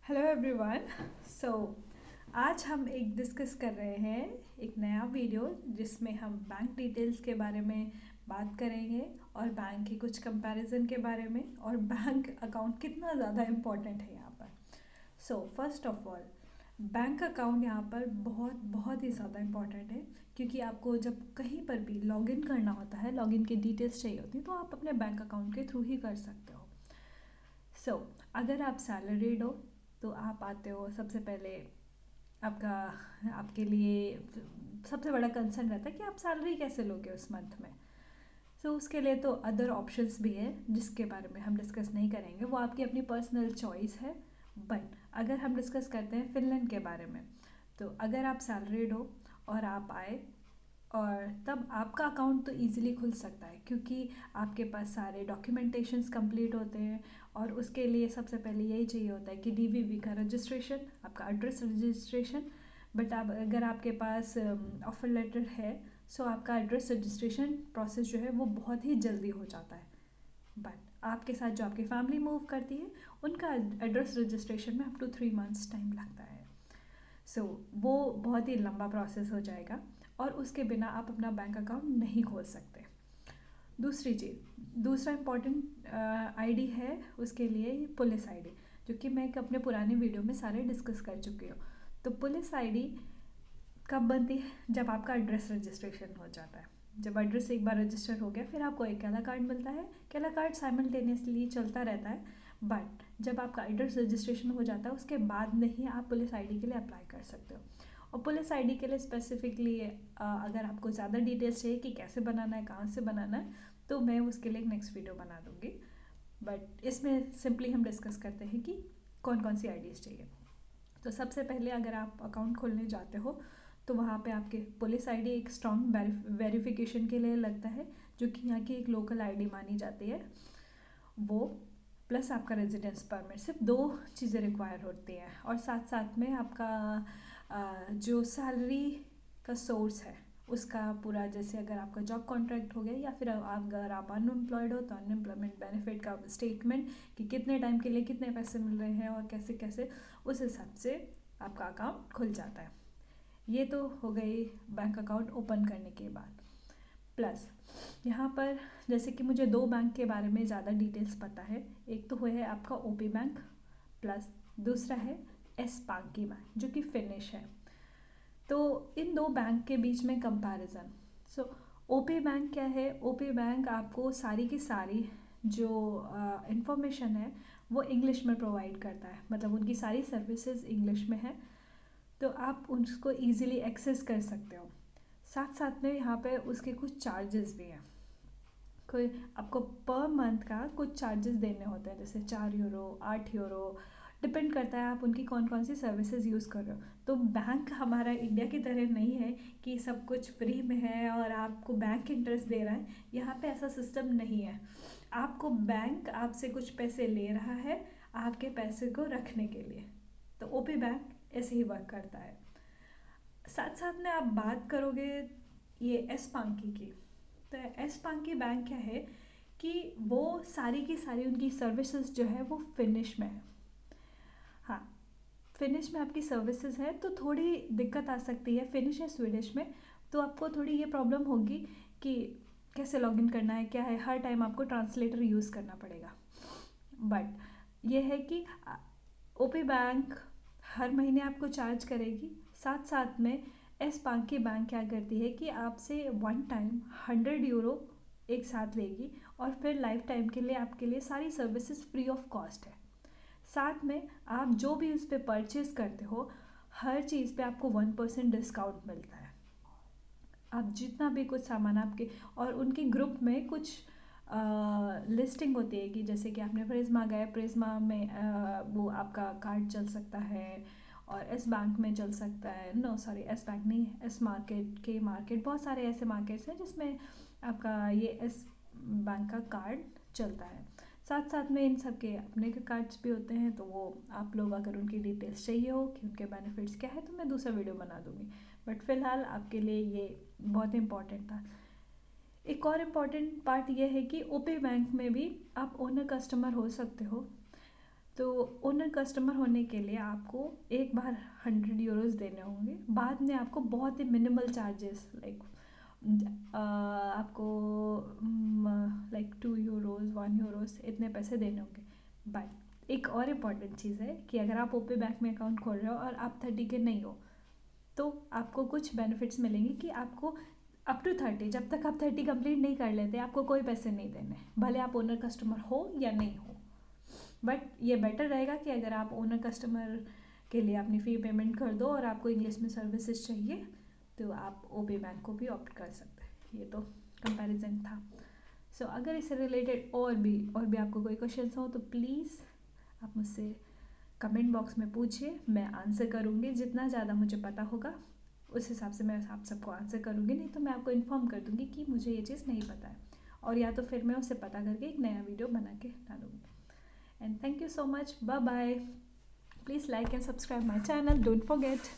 Hello everyone. सो आज हम एक डिस्कस कर रहे हैं एक नया वीडियो जिसमें हम बैंक डिटेल्स के बारे में बात करेंगे और बैंक के कुछ कंपैरिजन के बारे में और बैंक अकाउंट कितना ज़्यादा इम्पोर्टेंट है यहाँ पर। So first of all, bank account यहाँ पर बहुत बहुत ही ज़्यादा इम्पॉर्टेंट है, क्योंकि आपको जब कहीं पर भी लॉगिन करना होता है, लॉगिन की डिटेल्स चाहिए होती है, तो आप अपने बैंक अकाउंट के थ्रू ही कर सकते हो। सो अगर आप सैलरीड हो तो आप आते हो, सबसे पहले आपका आपके लिए सबसे बड़ा कंसर्न रहता है कि आप सैलरी कैसे लोगे उस मंथ में। सो उसके लिए तो अदर ऑप्शंस भी है जिसके बारे में हम डिस्कस नहीं करेंगे, वो आपकी अपनी पर्सनल चॉइस है। बट अगर हम डिस्कस करते हैं फिनलैंड के बारे में, तो अगर आप सैलरीड हो और आप आए, और तब आपका अकाउंट तो इजीली खुल सकता है, क्योंकि आपके पास सारे डॉक्यूमेंटेशंस कंप्लीट होते हैं। और उसके लिए सबसे पहले यही चाहिए होता है कि डीवीवी का रजिस्ट्रेशन, आपका एड्रेस रजिस्ट्रेशन। बट आप अगर आपके पास ऑफर लेटर है, सो आपका एड्रेस रजिस्ट्रेशन प्रोसेस जो है वो बहुत ही जल्दी हो जाता है। बट आपके साथ जो आपकी फैमिली मूव करती है, उनका एड्रेस रजिस्ट्रेशन में अप टू 3 मंथ्स टाइम लगता है। सो वो बहुत ही लंबा प्रोसेस हो जाएगा और उसके बिना आप अपना बैंक अकाउंट नहीं खोल सकते। दूसरी चीज़, दूसरा इम्पॉर्टेंट आईडी है उसके लिए पुलिस आईडी, जो कि मैं एक अपने पुराने वीडियो में सारे डिस्कस कर चुकी हूँ। तो पुलिस आईडी कब बनती है? जब आपका एड्रेस रजिस्ट्रेशन हो जाता है। जब एड्रेस एक बार रजिस्टर हो गया, फिर आपको एक कैला कार्ड मिलता है। कैला कार्ड साइमल्टेनियसली चलता रहता है, बट जब आपका एड्रेस रजिस्ट्रेशन हो जाता है उसके बाद में ही आप पुलिस आईडी के लिए अप्लाई कर सकते हो। और पुलिस आईडी के लिए स्पेसिफिकली अगर आपको ज़्यादा डिटेल्स चाहिए कि कैसे बनाना है, कहाँ से बनाना है, तो मैं उसके लिए एक नेक्स्ट वीडियो बना दूँगी। बट इसमें सिंपली हम डिस्कस करते हैं कि कौन कौन सी आईडीज़ चाहिए। तो सबसे पहले अगर आप अकाउंट खोलने जाते हो, तो वहाँ पे आपके पुलिस आईडी एक स्ट्रॉन्ग वेरिफिकेशन के लिए लगता है, जो कि यहाँ की एक लोकल आईडी मानी जाती है वो, प्लस आपका रेजिडेंस परमिट। सिर्फ दो चीज़ें रिक्वायर होती हैं। और साथ साथ में आपका जो सैलरी का सोर्स है उसका पूरा, जैसे अगर आपका जॉब कॉन्ट्रैक्ट हो गया या फिर अगर आप अनएम्प्लॉयड हो तो अनएम्प्लॉयमेंट बेनिफिट का स्टेटमेंट, कि कितने टाइम के लिए कितने पैसे मिल रहे हैं और कैसे कैसे, उस हिसाब से आपका अकाउंट खुल जाता है। ये तो हो गई बैंक अकाउंट ओपन करने के बाद। प्लस यहाँ पर जैसे कि मुझे दो बैंक के बारे में ज़्यादा डिटेल्स पता है। एक तो है आपका ओपी बैंक, प्लस दूसरा है एस पांकी बैंक, जो कि फिनिश है। तो इन दो बैंक के बीच में कंपैरिजन। सो ओपी बैंक क्या है? ओपी बैंक आपको सारी की सारी जो इंफॉर्मेशन है वो इंग्लिश में प्रोवाइड करता है, मतलब उनकी सारी सर्विसेज इंग्लिश में है, तो आप उसको इजीली एक्सेस कर सकते हो। साथ साथ में यहाँ पे उसके कुछ चार्जेस भी हैं। कोई आपको पर मंथ का कुछ चार्जेस देने होते हैं, जैसे 4 यूरो, 8 यूरो, डिपेंड करता है आप उनकी कौन कौन सी सर्विसेज यूज़ कर रहे हो। तो बैंक हमारा इंडिया की तरह नहीं है कि सब कुछ फ्री में है और आपको बैंक इंटरेस्ट दे रहा है। यहाँ पे ऐसा सिस्टम नहीं है। आपको बैंक आपसे कुछ पैसे ले रहा है आपके पैसे को रखने के लिए। तो ओपी बैंक ऐसे ही वर्क करता है। साथ साथ में आप बात करोगे ये एस पांकी की, तो एस पांकी बैंक क्या है कि वो सारी की सारी उनकी सर्विसेज जो है वो फिनिश में है। हाँ, फिनिश में आपकी सर्विसेज है, तो थोड़ी दिक्कत आ सकती है। फिनिश है स्वीडिश में, तो आपको थोड़ी ये प्रॉब्लम होगी कि कैसे लॉगिन करना है, क्या है, हर टाइम आपको ट्रांसलेटर यूज़ करना पड़ेगा। बट ये है कि ओपी बैंक हर महीने आपको चार्ज करेगी। साथ साथ में एस पांकी बैंक क्या करती है कि आपसे वन टाइम 100 यूरो एक साथ लेगी, और फिर लाइफ टाइम के लिए आपके लिए सारी सर्विसेज फ्री ऑफ कॉस्ट है। साथ में आप जो भी उस पर परचेज करते हो, हर चीज़ पे आपको 1% डिस्काउंट मिलता है। आप जितना भी कुछ सामान आपके, और उनके ग्रुप में कुछ लिस्टिंग होती है कि जैसे कि आपने प्रिज्मा गए, प्रिज्मा में वो आपका कार्ड चल सकता है, और एस बैंक में चल सकता है। नो सॉरी, एस बैंक नहीं, एस मार्केट, के मार्केट, बहुत सारे ऐसे मार्केट्स हैं जिसमें आपका ये एस बैंक का कार्ड चलता है। साथ साथ में इन सब के अपने के कार्ड्स भी होते हैं, तो वो आप लोग अगर उनकी डिटेल्स चाहिए हो कि उनके बेनिफिट्स क्या है, तो मैं दूसरा वीडियो बना दूँगी। बट फ़िलहाल आपके लिए ये बहुत इम्पॉर्टेंट था। एक और इम्पॉर्टेंट पार्ट ये है कि ओपे बैंक में भी आप ओनर कस्टमर हो सकते हो। तो ओनर कस्टमर होने के लिए आपको एक बार 100 यूरोज़ देने होंगे, बाद में आपको बहुत ही मिनिमल चार्जेस लाइक आपको लाइक 2 यूरोज़ 1 यूरोज़ इतने पैसे देने होंगे। बट एक और इम्पॉर्टेंट चीज़ है कि अगर आप ओपे बैंक में अकाउंट खोल रहे हो और आप 30 के नहीं हो तो आपको कुछ बेनिफिट्स मिलेंगे कि आपको अप टू 30, जब तक आप 30 कंप्लीट नहीं कर लेते आपको कोई पैसे नहीं देने, भले आप ओनर कस्टमर हो या नहीं हो। बट ये बेटर रहेगा कि अगर आप ओनर कस्टमर के लिए अपनी फ़ी पेमेंट कर दो और आपको इंग्लिश में सर्विसेज चाहिए तो आप ओपे बैंक को भी ऑप्ट कर सकते हैं। ये तो कंपैरिजन था। सो अगर इससे रिलेटेड और भी आपको कोई क्वेश्चन हो तो प्लीज़ आप मुझसे कमेंट बॉक्स में पूछिए, मैं आंसर करूँगी। जितना ज़्यादा मुझे पता होगा उस हिसाब से मैं आप सबको आंसर करूँगी, नहीं तो मैं आपको इन्फॉर्म कर दूँगी कि मुझे ये चीज़ नहीं पता है, और या तो फिर मैं उससे पता करके एक नया वीडियो बना के डालूँगी। And thank you so much. Bye bye. Please like and subscribe my channel. Don't forget.